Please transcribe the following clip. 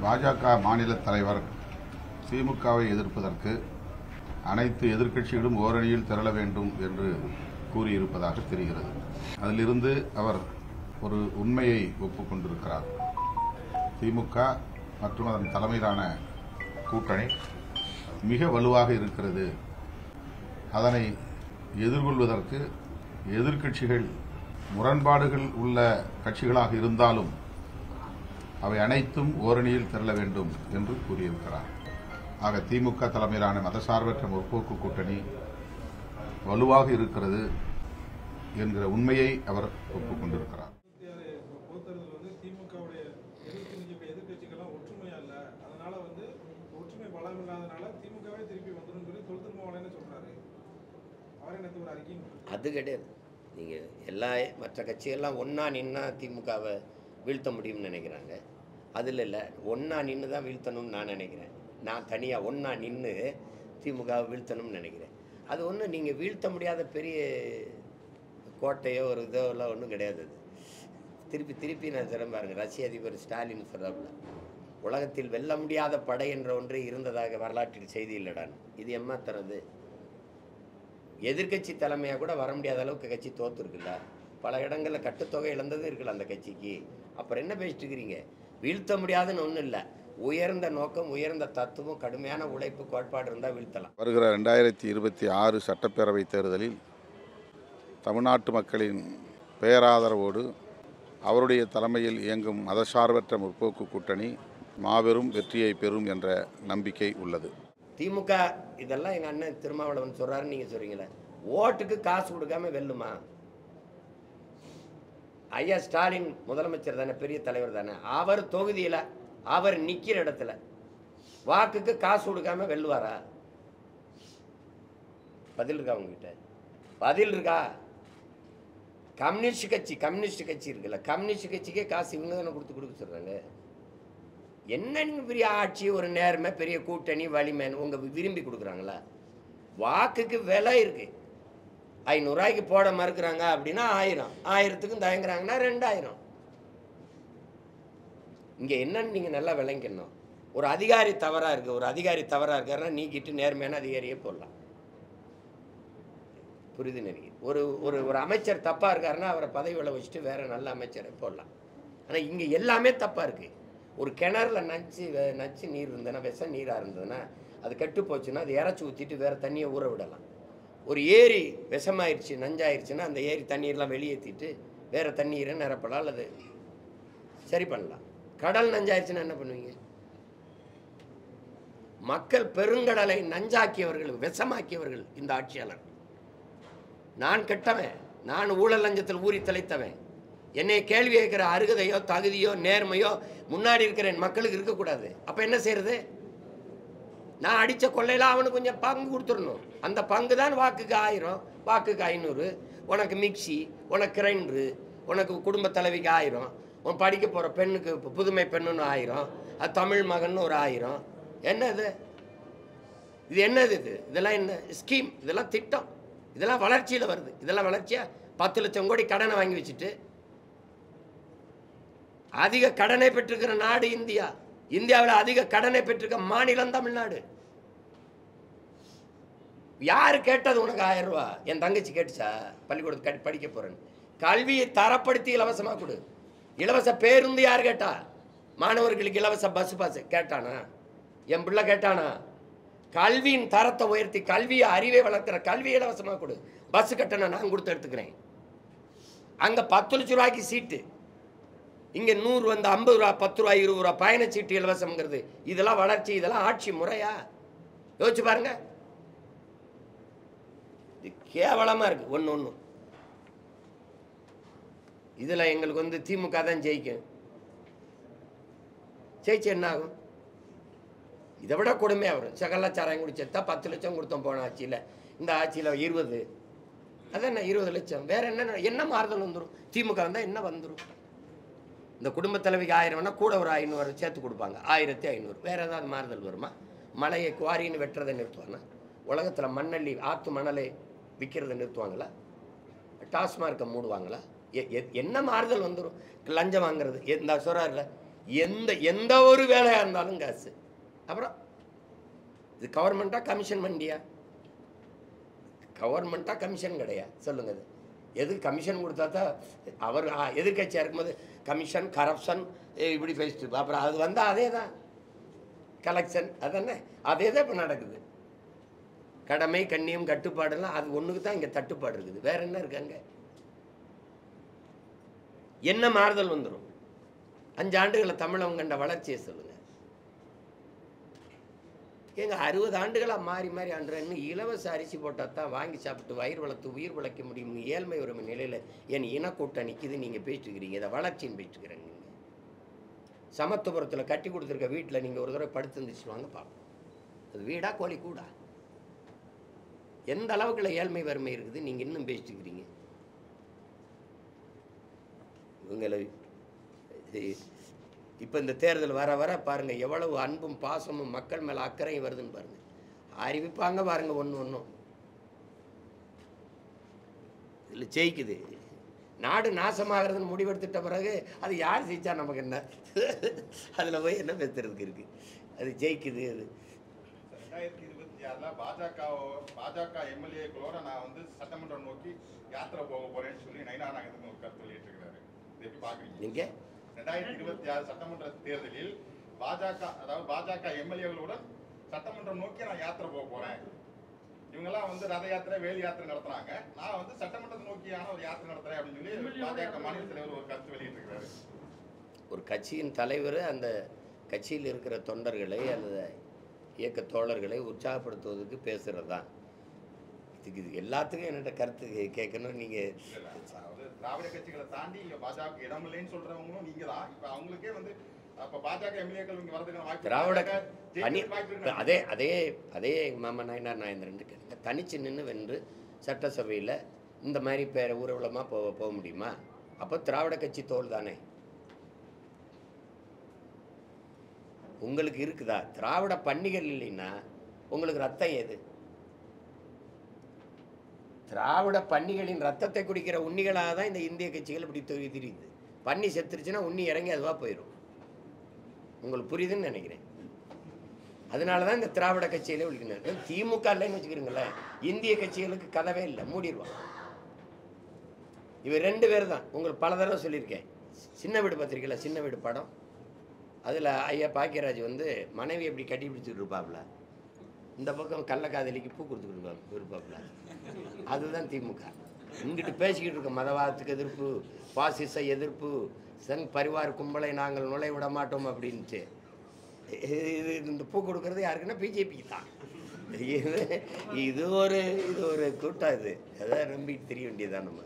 பாஜக மாநில தலைவர் திமுகவை எதிர்ப்பதற்கு அனைத்து எதிர்க்கட்சிகளும் ஓரணியில் திரள வேண்டும் என்று கூறியிருப்பதாக தெரிகிறது. அதிலிருந்து அவர் ஒரு உண்மையை ஒப்புக்கொண்டிருக்கிறார். திமுக மற்றும் அதன் தலைமையிலான கூட்டணி மிக வலுவாக இருக்கிறது. அதனை எதிர்கொள்வதற்கு எதிர்க்கட்சிகள் முரண்பாடுகள் உள்ள கட்சிகளாக இருந்தாலும் அவை அனைத்தும் ஓரணியில் திரள வேண்டும் என்று கூறியிருக்கிறார். ஆக திமுக தலைமையிலான மதசார்பற்ற முற்போக்கு கூட்டணி வலுவாக இருக்கிறது என்கிற உண்மையை அவர் ஒப்புக்கொண்டிருக்கிறார். அது கிடையாது. நீங்கள் எல்லா மற்ற கட்சிகள்லாம் ஒன்றா நின்னா திமுகவை வீழ்த்த முடியும்னு நினைக்கிறாங்க. அதில் இல்லை, ஒன்றா நின்று தான் வீழ்த்தணும்னு நான் நினைக்கிறேன். நான் தனியாக ஒன்றா நின்று திமுகவை வீழ்த்தணும்னு நினைக்கிறேன். அது ஒன்றும் நீங்கள் வீழ்த்த முடியாத பெரிய கோட்டையோ ஒரு இதோ எல்லாம் ஒன்றும் கிடையாது. அது திருப்பி நான் சொல்ல பாருங்க, ரஷ்ய அதிபர் ஸ்டாலின் சொல்கிறாப்புல, உலகத்தில் வெல்ல முடியாத படை என்ற ஒன்று இருந்ததாக வரலாற்றில் செய்தி இல்லைடான். இது ஏமாத்துறது. எதிர்கட்சி தலைமையாக கூட வர முடியாத அளவுக்கு கட்சி தோற்றுருக்குல்ல. பல இடங்களில் கட்டுத்தொகை இழந்தது இருக்குல்ல அந்த கட்சிக்கு. அப்புறம் என்ன பேசிட்டு இருக்கிறீங்க? வீழ்த்த முடியாதுன்னு ஒன்றும் இல்லை. உயர்ந்த நோக்கம், உயர்ந்த தத்துவம், கடுமையான உழைப்பு, கோட்பாடு இருந்தால் வீழ்த்தலாம். வருகிற 2026 சட்டப்பேரவை தேர்தலில் தமிழ்நாட்டு மக்களின் பேராதரவோடு அவருடைய தலைமையில் இயங்கும் மதசார்பற்ற முற்போக்கு கூட்டணி மாபெரும் வெற்றியை பெறும் என்ற நம்பிக்கை உள்ளது. திமுக இதெல்லாம் எங்கள் அண்ணன் திருமாவளவன் சொல்கிறாருன்னு நீங்கள் சொல்கிறீங்களே, ஓட்டுக்கு காசு கொடுக்காம வெல்லுமா? ஐயா ஸ்டாலின் முதலமைச்சர் தானே, பெரிய தலைவர் தானே. அவர் தொகுதியில் அவர் நிற்கிற இடத்துல வாக்குக்கு காசு கொடுக்காம வெல்லுவாரா? பதில் இருக்கா உங்ககிட்ட? பதில் இருக்கா? கம்யூனிஸ்ட் கட்சி இருக்குல்ல, கம்யூனிஸ்ட் கட்சிக்கே காசு இவங்க தானே கொடுக்க சொல்கிறாங்க. என்ன நீங்கள் பெரிய ஆட்சி, ஒரு நேர்மை, பெரிய கூட்டணி, வலிமைன்னு உங்கள் விரும்பி கொடுக்குறாங்களா? வாக்குக்கு விலை இருக்குது. 500 ரூபாய்க்கு போட மறுக்கிறாங்க அப்படின்னா 1000, 1000க்கும் தயங்குறாங்கன்னா 2000. இங்கே என்னன்னு நீங்கள் நல்லா விளங்கணும். ஒரு அதிகாரி தவறாக இருக்காருன்னா நீக்கிட்டு நேர்மையான அதிகாரியே போடலாம். புரிது நினைக்கிறேன். ஒரு ஒரு ஒரு அமைச்சர் தப்பாக இருக்காருன்னா அவரை பதவியில் வச்சுட்டு வேற நல்ல அமைச்சரை போடலாம். ஆனால் இங்கே எல்லாமே தப்பாக இருக்குது. ஒரு கிணறுல நச்சு நீர் இருந்ததுன்னா, விஷ நீராக இருந்ததுன்னா, அது கெட்டு போச்சுன்னா அது இறச்சி ஊற்றிட்டு வேறு தண்ணியை ஊற விடலாம். ஒரு ஏரி விஷமாயிருச்சு, நஞ்சாயிருச்சுன்னா அந்த ஏரி தண்ணீர்லாம் வெளியேற்றிட்டு வேறு தண்ணீரை நிரப்பலாம் அல்லது சரி பண்ணலாம். கடல் நஞ்சாயிருச்சுன்னா என்ன பண்ணுவீங்க? மக்கள் பெருங்கடலை நஞ்சாக்கியவர்கள், விஷமாக்கியவர்கள் இந்த ஆட்சியாளர். நான் கெட்டவன், நான் ஊழல் லஞ்சத்தில் ஊறி தலைத்தவன். என்னை கேள்வி கேட்கிற அருகதையோ தகுதியோ நேர்மையோ முன்னாடி இருக்கிற என் மக்களுக்கு இருக்கக்கூடாது. அப்போ என்ன செய்யறது? நான் அடித்த கொள்ளையில் அவனுக்கு கொஞ்சம் பங்கு கொடுத்துடணும். அந்த பங்கு தான் வாக்குக்கு 1000, வாக்குக்கு 500. உனக்கு மிக்சி, உனக்கு கிரைண்டரு, உனக்கு குடும்ப தலைவிக்கு 1000, உன் படிக்க போகிற பெண்ணுக்கு புதுமை பெண்ணுன்னு 1000, அது தமிழ் மகன்னு ஒரு 1000. என்னது இது? என்னது இது? இதெல்லாம் என்ன ஸ்கீம்? இதெல்லாம் திட்டம். இதெல்லாம் வளர்ச்சியில் வருது. இதெல்லாம் வளர்ச்சியா? 10 லட்சம் கோடி கடனை வாங்கி வச்சுட்டு அதிக கடனை பெற்றிருக்கிற நாடு இந்தியா. இந்தியாவில் அதிக கடனை பெற்றிருக்க மாநிலம் தமிழ்நாடு. யாரு கேட்டது உனக்கு 1000 ரூபா? என் தங்கச்சி கேட்டுச்சா பள்ளிக்கூடத்துக்கு படிக்க போறேன்னு? கல்வியை தரப்படுத்தி இலவசமா கொடு. இலவச பேருந்து யார் கேட்டா? மாணவர்களுக்கு இலவச பஸ் பாஸ் கேட்டானா? என் பிள்ளை கேட்டானா? கல்வியின் தரத்தை உயர்த்தி, கல்வியை அறிவை வளர்க்கிற கல்வியை இலவசமா கொடு. பஸ் கட்டணம் நான் கொடுத்து எடுத்துக்கிறேன். அங்க 10 லட்சம் ரூபாய்க்கு சீட்டு, இங்கே 100 வந்து 50 ரூபா, 10 ரூபா, 20 ரூபா பயணச்சீட்டு இலவசம்ங்கிறது. இதெல்லாம் வளர்ச்சி, இதெல்லாம் ஆட்சி முறையா? யோசிச்சு பாருங்க. இது கேவலமா இருக்கு ஒன்று. இதில் எங்களுக்கு வந்து திமுக தான் ஜெயிக்கும். ஜெயிச்சு என்ன ஆகும்? இதை விட கொடுமையாக வரும். கள்ளச்சாராயம் குடிச்சா 10 லட்சம் கொடுத்தோம் போன ஆட்சியில். இந்த ஆட்சியில் 20. அதான் 20 லட்சம். வேற என்ன மாறுதல் வந்துடும்? திமுக வந்தால் என்ன வந்துடும்? இந்த குடும்ப தலைவிக்கு 1000 கூட ஒரு 500 சேர்த்து கொடுப்பாங்க. 1500. வேறு ஏதாவது மாறுதல் வருமா? மலையை குவாரின்னு வெட்டுறதை நிறுத்துவாங்க? உலகத்தில் மண்ணள்ளி ஆற்று மணலை விற்கிறத நிறுத்துவாங்களா? டாஸ்மார்க்கை மூடுவாங்களா? என்ன மாறுதல் வந்துடும்? லஞ்சம் வாங்குறது இந்த சொல்கிறார்ல, எந்த ஒரு வேலையாக இருந்தாலும் காசு. அப்புறம் இது கவர்மெண்ட்டா கமிஷன் மண்டியா? கவர்மெண்ட்டா கமிஷன் கிடையாது. சொல்லுங்க, அது எதுக்கு கமிஷன் கொடுத்தா தான் அவர் எதிர்கட்சியாக இருக்கும்போது கமிஷன் கரப்ஷன் இப்படி பேசிட்டு, அப்புறம் அது வந்தால் அதே தான் கலெக்ஷன், அதானே அதே தான் இப்போ நடக்குது. கடமை கண்ணியம் கட்டுப்பாடுலாம் அது ஒன்றுக்கு தான் இங்கே தட்டுப்பாடு இருக்குது. வேற என்ன இருக்காங்க? என்ன மாறுதல் வந்துடும்? 5 ஆண்டுகளை தமிழகம் கண்ட வளர்ச்சியை சொல்லுங்க. ஏங்க 60 ஆண்டுகளாக மாறி மாறி ஆண்டுறேன்னு இலவச அரிசி போட்டால் தான் வாங்கி சாப்பிட்டு வயிறு வளர்த்து உயிர் பிழைக்க முடியும். ஏழ்மை வறுமை நிலையில் என் இனக்கூட்டம் நிற்கிது, நீங்கள் பேசிட்டு இருக்கிறீங்க. இதை வளர்ச்சின்னு பேசிட்டு இருக்கிறீங்க. சமத்துவபுரத்தில் கட்டி கொடுத்துருக்க வீட்டில் நீங்கள் ஒரு தடவை படுத்து இருந்துச்சு வாங்க பார்ப்போம். அது வீடா கோழி கூடா? எந்த அளவுக்குள்ள ஏழ்மை வறுமை இருக்குது நீங்கள் இன்னும் பேசிட்டு இருக்கிறீங்க? இவங்களை இப்போ இந்த தேர்தல் வர வர பாருங்கள் எவ்வளவு அன்பும் பாசமும் மக்கள் மேலே அக்கறையும் வருதுன்னு பாருங்கள். அறிவிப்பாங்க பாருங்கள் ஒன்று ஒன்றும். இதில் ஜெயிக்குது. நாடு நாசமாகிறதுன்னு முடிவெடுத்துட்ட பிறகு அது யார் ஜெயிச்சா நமக்கு என்ன? அதில் போய் என்ன பேசுறதுக்கு இருக்குது? அது ஜெயிக்குது. அது 2026 பாஜக எம்எல்ஏக்களோட நான் வந்து சட்டமன்றம் நோக்கி யாத்திரை போக போறேன்னு சொல்லி நயினா நாகேந்திரன் ஒரு கருத்து வெளியிட்டிருக்கிறாரு. இதை எப்படி பாக்குறீங்க? நீங்க 2026 சட்டமன்ற தேர்தலில் பாஜக எம்எல்ஏகளுடன் சட்டமன்றம் நோக்கி நான் யாத்திரை போக போறேன். இவங்கெல்லாம் வந்து ரத யாத்திரை வேல் யாத்திரை நடத்துறாங்க, நான் வந்து சட்டமன்றத்தை நோக்கியான ஒரு யாத்திரை நடத்துறேன் அப்படின்னு சொல்லி பாஜக மாநில தலைவர் ஒரு கருத்து வெளியிட்டிருக்கிறாரு. ஒரு கட்சியின் தலைவர் அந்த கட்சியில் இருக்கிற தொண்டர்களை அல்லது இயக்க தோழர்களை உற்சாகப்படுத்துவதற்கு பேசுகிறது தான். இது எல்லாத்துக்கும் என்னோட கருத்து கேட்கணும். நீங்கள் திராவிட கட்சிகளை தாண்டி இங்க பாஜக இடம் இல்லைன்னு சொல்றவங்களும் நீங்க தான். இப்ப அவங்களுக்கே வந்து அப்ப பாஜக எம்எல்ஏக்கள் இங்க வரதுக்கான வாய்ப்பு திராவிட அதே அதே அதே மாமா நாயனார் நாயந்திரன் தனிச்சு நின்று வென்று சட்டசபையில் இந்த மாதிரி ஊர்வலமாக போக முடியுமா? அப்போ திராவிட கட்சி தோல் தானே உங்களுக்கு இருக்குதா? திராவிட பண்டிகைகள் இல்லைன்னா உங்களுக்கு ரத்தம் ஏது? திராவிட பன்னிகளின் ரத்தத்தை குடிக்கிற உண்ணிகளாக தான் இந்த இந்திய கட்சிகள் இப்படி தெரியுது. பன்னி செத்துருச்சுன்னா உண்ணி இறங்கி அதுவாக போயிடும். உங்களுக்கு புரியுதுன்னு நினைக்கிறேன். அதனால தான் இந்த திராவிட கட்சியிலே ஒழிக்கணும். திமுக இல்லைன்னு வச்சுக்கிறீங்களேன், இந்திய கட்சிகளுக்கு கதவே இல்லை, மூடிடுவான். இவர் 2 பேர் தான். உங்களுக்கு பல தடவை சொல்லியிருக்கேன். சின்ன வீடு பத்திரிக்கையில் சின்ன வீடு படம், அதில் ஐயா பாக்கியராஜ் வந்து மனைவி எப்படி கட்டி பிடிச்சிட்டு இருப்பாப்புல, இந்த பக்கம் கள்ளக்காதலிக்கு பூ கொடுத்துக்கிட்டு இருப்பாப்புல. அதுதான் திமுக. இங்கிட்டு பேசிக்கிட்டு இருக்க மதவாதத்துக்கு எதிர்ப்பு, பாசிச எதிர்ப்பு, சங் பரிவார் கும்பலை நாங்கள் நுழைய விட மாட்டோம் அப்படின்ட்டு இந்த பூ கொடுக்கறது யாருக்குன்னா பிஜேபிக்கு தான். இது ஒரு கூட்டம். இது அதான் நம்பிட்டு தெரிய வேண்டியதுதான் நம்ம.